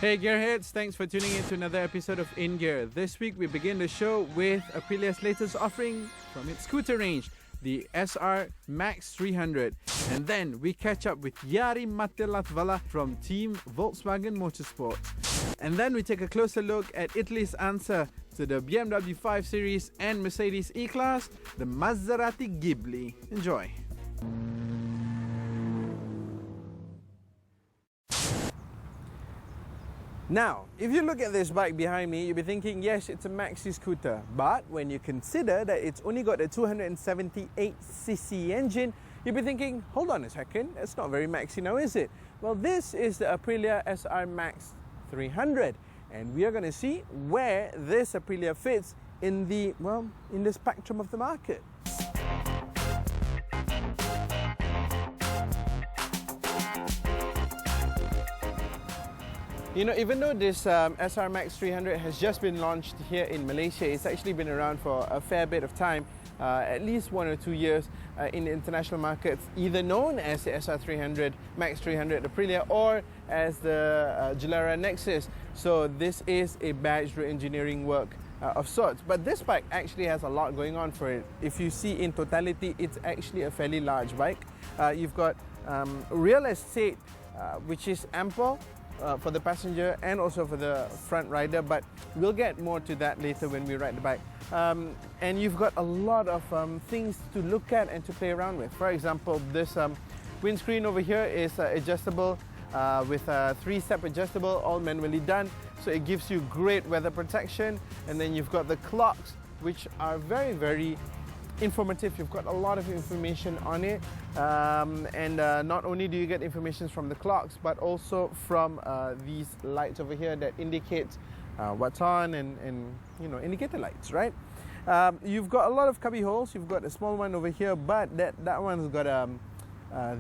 Hey Gearheads, thanks for tuning in to another episode of In Gear. This week we begin the show with Aprilia's latest offering from its scooter range, the SR Max300. And then we catch up with Jari Matti-Latvala from Team Volkswagen Motorsports. And then we take a closer look at Italy's answer to the BMW 5 Series and Mercedes E-Class, the Maserati Ghibli. Enjoy! Now, if you look at this bike behind me, you'll be thinking, yes, it's a maxi scooter. But when you consider that it's only got a 278cc engine, you'll be thinking, hold on a second, that's not very maxi now, is it? Well, this is the Aprilia SR Max300. And we are going to see where this Aprilia fits in the spectrum of the market. You know, even though this SR Max300 has just been launched here in Malaysia, it's actually been around for a fair bit of time, at least 1 or 2 years in the international markets, either known as the SR300, Max300 Aprilia, or as the Gilera Nexus. So this is a badged engineering work of sorts. But this bike actually has a lot going on for it. If you see in totality, it's actually a fairly large bike. You've got real estate, which is ample, for the passenger and also for the front rider, but we'll get more to that later when we ride the bike. And you've got a lot of things to look at and to play around with. For example, this windscreen over here is adjustable with a 3-step adjustable, all manually done, so it gives you great weather protection. And then you've got the clocks, which are very, very informative. You've got a lot of information on it, and not only do you get information from the clocks, but also from these lights over here that indicates what's on and you know, indicator lights, right? You've got a lot of cubby holes. You've got a small one over here, but that one's got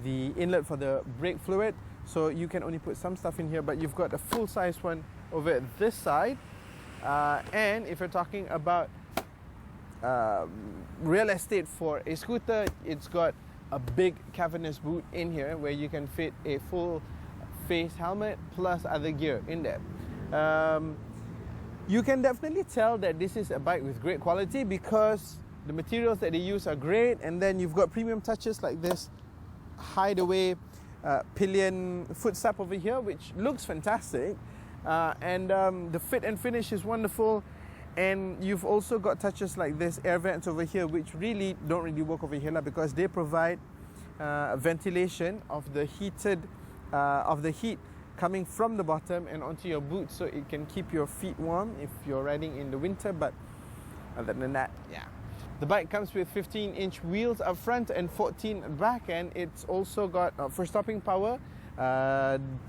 the inlet for the brake fluid, so you can only put some stuff in here, but you've got a full-size one over at this side. And if you're talking about real estate for a scooter, it's got a big cavernous boot in here where you can fit a full face helmet plus other gear in there. You can definitely tell that this is a bike with great quality because the materials that they use are great, and then you've got premium touches like this hideaway pillion footstep over here, which looks fantastic, and the fit and finish is wonderful. And you've also got touches like this air vents over here, which really don't really work over here because they provide ventilation of the heat coming from the bottom and onto your boots, so it can keep your feet warm if you're riding in the winter. But other than that, yeah. The bike comes with 15-inch wheels up front and 14 back, and it's also got for stopping power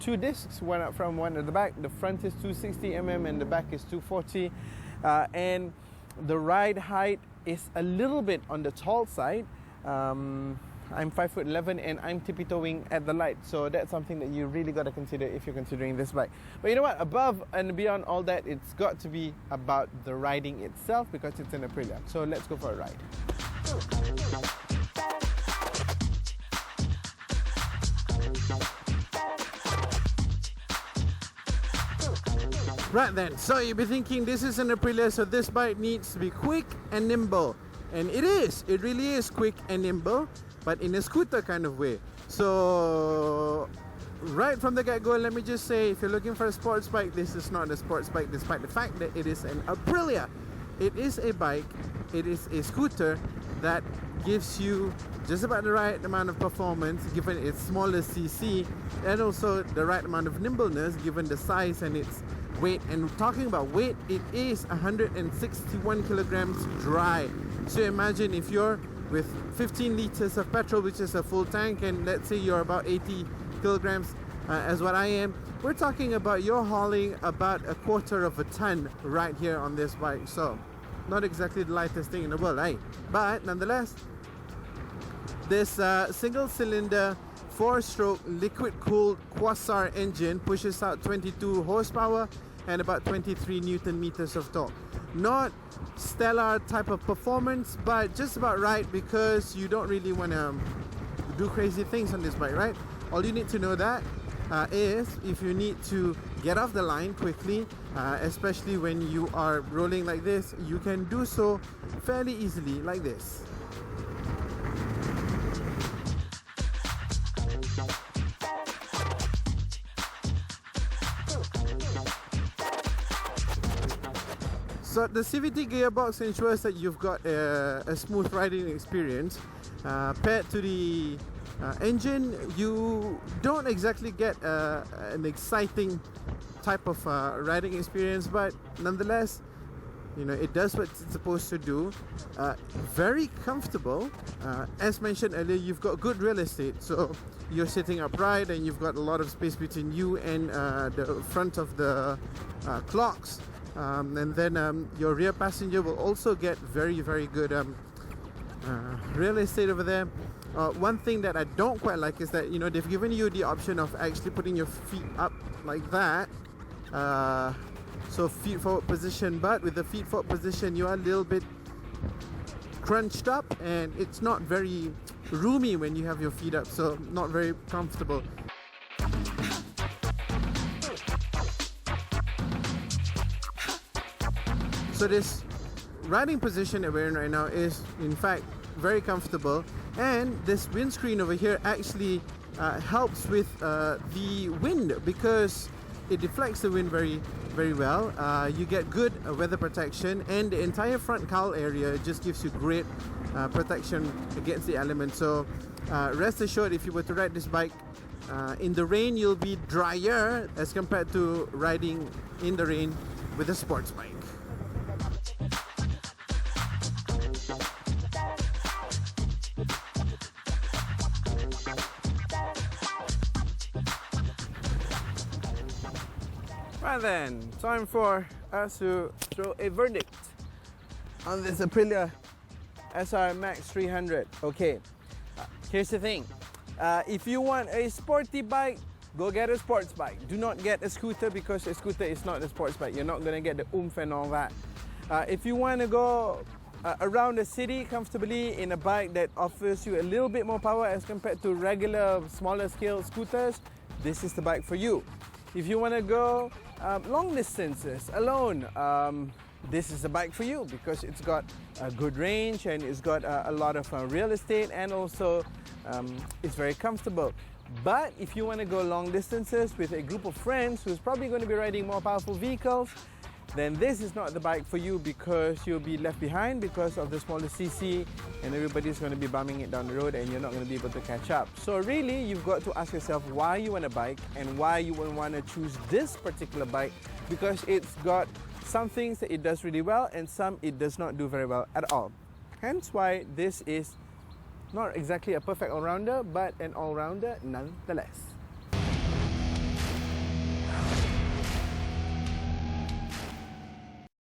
2 discs, one up front, one at the back. The front is 260mm and the back is 240. And the ride height is a little bit on the tall side. I'm 5'11" and I'm tippy-toeing at the light, so that's something that you really got to consider if you're considering this bike. But you know what? Above and beyond all that, it's got to be about the riding itself because it's an Aprilia. So let's go for a ride. Right then, so you'll be thinking this is an Aprilia, so this bike needs to be quick and nimble. And it is, it really is quick and nimble, but in a scooter kind of way. So right from the get-go, let me just say, if you're looking for a sports bike, this is not a sports bike, despite the fact that it is an Aprilia. It is a bike, it is a scooter that gives you just about the right amount of performance given its smaller cc, and also the right amount of nimbleness given the size and its weight. And talking about weight, it is 161 kilograms dry. So imagine if you're with 15 liters of petrol, which is a full tank, and let's say you're about 80 kilograms as what I am, we're talking about you're hauling about 1/4 of a ton right here on this bike. So not exactly the lightest thing in the world, eh? But nonetheless, this single cylinder 4-stroke liquid cooled Quasar engine pushes out 22 horsepower and about 23 Newton meters of torque. Not stellar type of performance, but just about right, because you don't really want to do crazy things on this bike, right? All you need to know that is if you need to get off the line quickly, especially when you are rolling like this, you can do so fairly easily like this. So the CVT gearbox ensures that you've got a smooth riding experience. Paired to the engine, you don't exactly get an exciting type of riding experience, but nonetheless, you know, it does what it's supposed to do. Very comfortable. As mentioned earlier, you've got good real estate, so you're sitting upright and you've got a lot of space between you and the front of the clocks. And then your rear passenger will also get very good real estate over there. One thing that I don't quite like is that, you know, they've given you the option of actually putting your feet up like that, so feet forward position, but with the feet forward position you are a little bit crunched up and it's not very roomy when you have your feet up, so not very comfortable. So this riding position that we're in right now is in fact very comfortable, and this windscreen over here actually helps with the wind because it deflects the wind very well. You get good weather protection, and the entire front cowl area just gives you great protection against the elements. So rest assured, if you were to ride this bike in the rain, you'll be drier as compared to riding in the rain with a sports bike. Right then, time for us to throw a verdict on this Aprilia SR Max300. Okay, here's the thing. If you want a sporty bike, go get a sports bike. Do not get a scooter, because a scooter is not a sports bike. You're not going to get the oomph and all that. If you want to go around the city comfortably in a bike that offers you a little bit more power as compared to regular smaller scale scooters, this is the bike for you. If you want to go long distances alone, this is the bike for you, because it's got a good range and it's got a lot of real estate, and also it's very comfortable. But if you want to go long distances with a group of friends who's probably going to be riding more powerful vehicles, then this is not the bike for you, because you'll be left behind because of the smaller CC, and everybody's going to be bumming it down the road and you're not going to be able to catch up. So really, you've got to ask yourself why you want a bike and why you would want to choose this particular bike, because it's got some things that it does really well and some it does not do very well at all. Hence why this is not exactly a perfect all-rounder, but an all-rounder nonetheless.